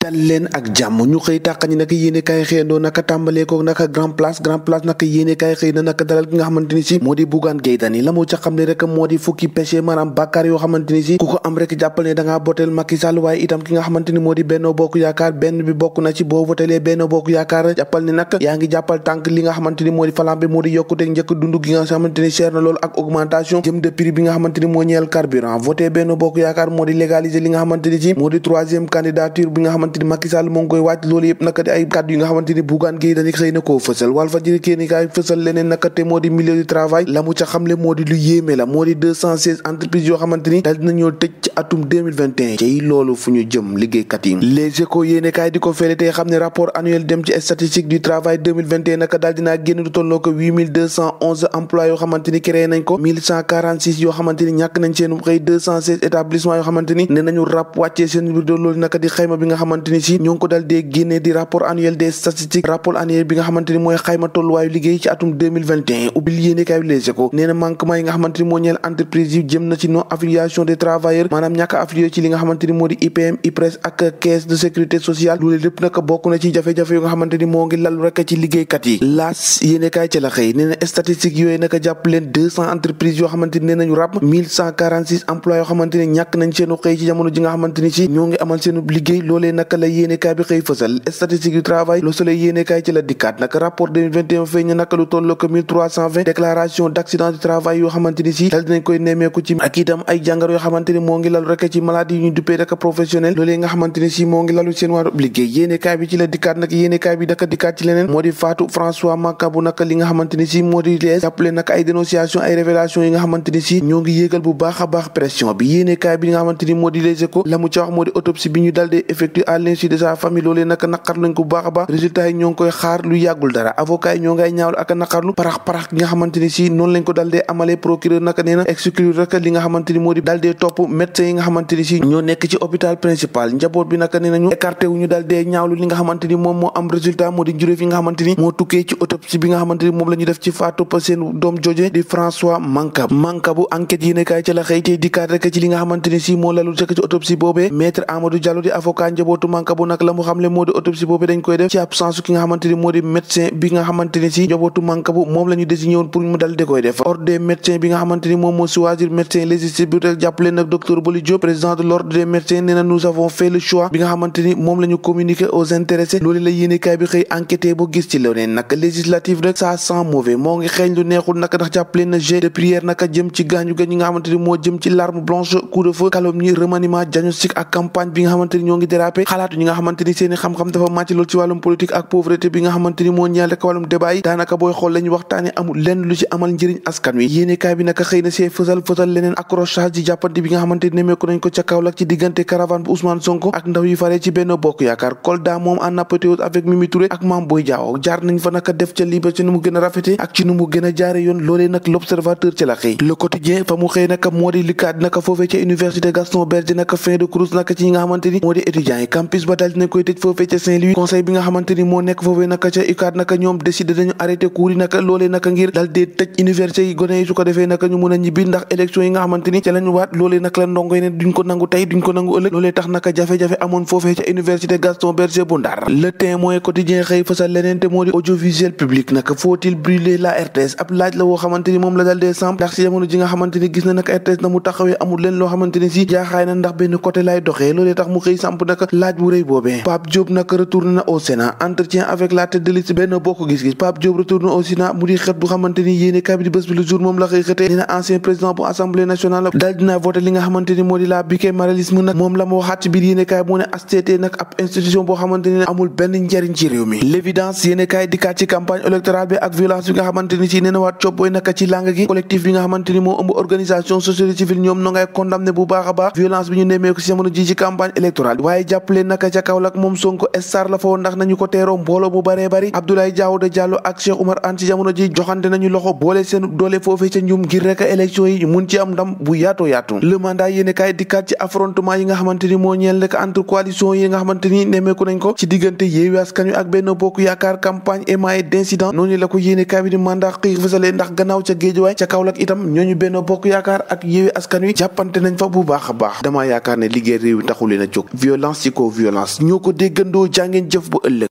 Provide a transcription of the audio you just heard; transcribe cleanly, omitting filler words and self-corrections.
dal leen ak jàmm ñu xëy tàqañi naka yéene kaay xëyandoo naka tàmbalee ko naka grand place naka yéene kaay xëy na naka dalal ki nga xamante ni si moo di Bougane Gueye Dany la mu ca xam ne rek moo di fukki péché maanaam bàkkaar yoo xamante ni si ku ko am rek jàppal ne dangaa boteel Macky Sall waaye itam ki nga xamante ni moo di Benno Bokk Yaakaar benn bi bokk na ci boo votelee Benno Bokk Yaakaar jàppal ne nag yaa ngi jàppal tànk li nga xamante ni moo di flambe moo di yokkuteeg njëkk dund gi nga xamante ni cher na loolu ak augmentation jëm de prix bi nga xamante ni moo ñeel carburant voté Benno Bokk Yaakaar moo di légaliser li nga xamante ni si moo di troisième candidature bi nga xamante ni Macky Sall moo ngi koy wàcc loolu yëpp naka di ay kàddu yi nga xamante ni Bougane Gueye Dany xëy na koo fësal Walfadjri kéeni kaay fësal leneen naka te moo di milieu du travail la mu ca xamle moo di lu yéeme la moo di 216 entreprises yoo xamante ni daal dinañoo tëj ci atum 2021 ci loolu fu ñu jëm liggéeykat yi Les Échos yéene kaay di ko fele tey xam ne rapport annuel dem ci statistique du travail 2021 naka daal dinaa génn du tolloo ko 8211 emplois yoo xamante ni créé nañ ko 1146 yoo xamante ni ñàkk nañ seen xëy 216 établissements yoo xamante ni ne nañu rap wàccee seen biir loolu naka di xayma bi nga xamante ni si ñoo ngi ko dal dee génnee di rapport annuel des statistiques rapport annuel bi nga xamante ni mooy xayma tolluwaayu liggéey ci atum 2021 ubbil yéene kaay bi Les Échos nee na manquement yi nga xamante ni moo ñeel entreprise yi jëm na ci non affiliation des travailleurs maanaam ñàkk a affilié ci li nga xamante ni moo di IPM IPRES ak caisse de sécurité sociale loolu lépp nag bokk na ci jafe-jafe yu nga xamante ni moo ngi lalu rek ci liggéeykat yi laas yéene kaay ca la xëy nee na statistiques yooyu naka jàpp leen 200 entreprises yoo xamante ni nee nañu rab 1146 emplois yoo xamante ni ñàkk nañ seenu xëy ci jamono ji nga xamante ni si ñoo ngi amal seenu liggéey loolee naka la yéene kaay bi xëy fësal statistique du travail Le Soleil yéene kaay ci la dikkaat naka rapport 2021 feeñ na naka lu tolloo ko 1320 déclaration d' accident du travail yoo xamante ni si dal dinañ koy nemmeeku ci ak itam ay jàngaro yoo xamante ni moo ngi lalu rek ci maladie yu ñu duppee rek professionnel loolee nga xamante ni si moo ngi lalu seen wàllu liggéey yéene kaay bi ci la dikkaat nag yéene kaay bi daka dikkaat ci leneen moo di Fatou François Mancabou naka li nga xamante ni si moo di lees jàppale naka ay dénonciation ay révélation yi nga xamante ni si ñoo ngi yéegal bu baax a baax pression bi yéene kaay bi nga xamante ni moo di Les Échos la mu ca wax moo di autopsie bi ñu dal dee effectué à l'insu de sa famille loolee naka naqar lañ ko bu baax a baax résultat yi ñoo ngi koy xaar lu yàggul dara avocat yi ñoo ngay ñaawlu ak naqarlu parax gi nga xamante ni si noonu lañ ko dal dee amalee procureur naka nee na exclure rek li nga xamante ni moo di dal dee topp médecin yi nga xamante ni si ñoo nekk ci hôpital principal njaboot bi naka nee nañu écarté wu ñu dal dee ñaawlu li nga xamante ni moom moo am résultat moo di juróom yi nga xamante ni moo tukkee ci autopsie bi nga xamante ni moom la ñu def ci faatu pa seen doom jooje di François Mancabou enquête yi nekkaay ca la xëy tey dikkaat rek ci li nga xamante ni si moo lalul rek ci autopsie boobee maître Amadou Diallo di avocat njabootu Mancabou nag la mu xamle moo di autopsie boobee dañ koy def ci absence ki nga xamante ni moo di médecin bi nga xamante ni si njabootu Mancabou moom la ñu désigné woon pour mu dal di koy def ordre des médecins bi nga xamante ni moom moo choisir médecin légiste bi rek jàppale nag docteur Boli Diop président de l'ordre des médecins nee na nous avons fait le choix bi nga xamante ni moom la ñu communiqué aux intéressés loolu la yéenekaay bi xëy enquêté ba gis ci leneen nag législative rek ça sent mauvais moo ngi xeeñ lu neexul naka ndax jàppale na jet de prière naka jëm ci gaañu ga ñi nga xamante ni moo jëm ci l'arme blanche coup de feu calomnie remaniement diagnostic ak campagne bi nga xamante ni ñoo ngi dérapé xalaatu ñi nga xamante ni seeni xam-xam dafa màcc loolu ci wàllum politique ak pauvreté bi nga xamante ni moo ñeel rek wàllum débat yi daanaka booy xool lañu waxtaane amul lenn lu ci amal njëriñ askan wi yéenekaay bi naka xëy na see fësal leneen accrochage di jàppante bi nga xamante ni nemeeku nañ ko ca Kaolack ci diggante caravane bu Ousmane Sonko ak ndaw yi faree ci Benno Bokk Yaakaar Kolda moom en apothéose avec Mimi Touré ak Mame Boye Diao jaar nañ fa naka def ca liba ci nu mu gën a rafete ak ci nu mu gën a jaare yoon loolee nag l'observateur ci la xëy Le Quotidien fa mu xëy naka moo di likaat naka foofee ca université Gaston Berger naka fin de course naka ci ñi nga xamante ni moo di étudiants yi campus ba daal dinañ koy tëj foofee ca Saint-Louis conseil bi nga xamante ni moo nekk foofee naka ca UCAD naka ñoom décidé dañu arrêté cours yi naka loolee naka ngir dal dee tëj université yi gone yi su ko defee naka ñu mun a ñibbi ndax élection yi nga xamante ni ca lañu waat loolee nag la ndongo yi ne duñ ko nangu tey duñ ko nangu ëllëg loolee tax naka jafe-jafe amoon foofee ca université Gaston Berger bu Ndar Le Témoin quotidien xëy fasal leneen te moo di audiovisuel public naka faut-il brûler la RTS ab laaj la woo xamante ni moom la dal dee samp ndax si jamono ji nga xamante ni gis na naka RTS na mu taxawee amul leen loo xamante ni si jaaxaay na ndax benn côté lay doxee loolee tax mu xëy samp naka laaj bu rëy boobee Pape Diop naka retourné na au Sénat entretien avec la tête de liste Benno Bokk Gis Gis Pape Diop retourné au Sénat mu di xët bu xamante ni yéene kaay bi di bés bi le jour moom la xëy xëtee nee na ancien président bu assemblée nationale daal dina voté li nga xamante ni moo di la bicamérisme nag moom la ma waxaat ci biir yéene kaay moo ne HCT nag ab institution boo xamante ni amul benn njariñ ci réew mi l'évidence yéene kaay dikkaat ci campagne électorale bi ak violence bi nga xamante ni si nee na waat coppooy naka ci làng gi collectif bi nga xamante ni moo ëmb organisation société civile ñoom no ngay condamné bu baax a baax violence bi ñu nemmeeku ci jamono ji ci campagne électorale waaye jàppale naka ca Kaolack moom Sonko star la fa woon ndax nañu ko teeroo mbooloo bu baree bari Abdoulaye Daouda Diallo ak Cheikh Oumar Anne ci jamono ji joxante nañu loxo boole seen doole foofee ca njum ngir rek élection yi mun ci am ndam bu yaatoo yaatu le mandat yéene kaay dikkaat ci affrontement yi nga xamante ni moo ñeel rek entre coalition yi nga xamante ni nemmeeku nañ ko ci diggante Yewwi Askan Wi ak Benno Bokk Yaakaar campagne émaillée d'incident noonu la ko yéene kaay bi di mandat xëy fësalee ndax gannaaw ca Géejawaay ca Kaolack itam ñooñu Benno Bokk Yaakaar ak Yewwi Askan Wi jàppante nañ fa bu baax a baax dama yaakaar ne liggéey réew mi taxu leen a jóg violence ci kaw violence ñoo ko déggandoo jàngeen jëf bu ëllëg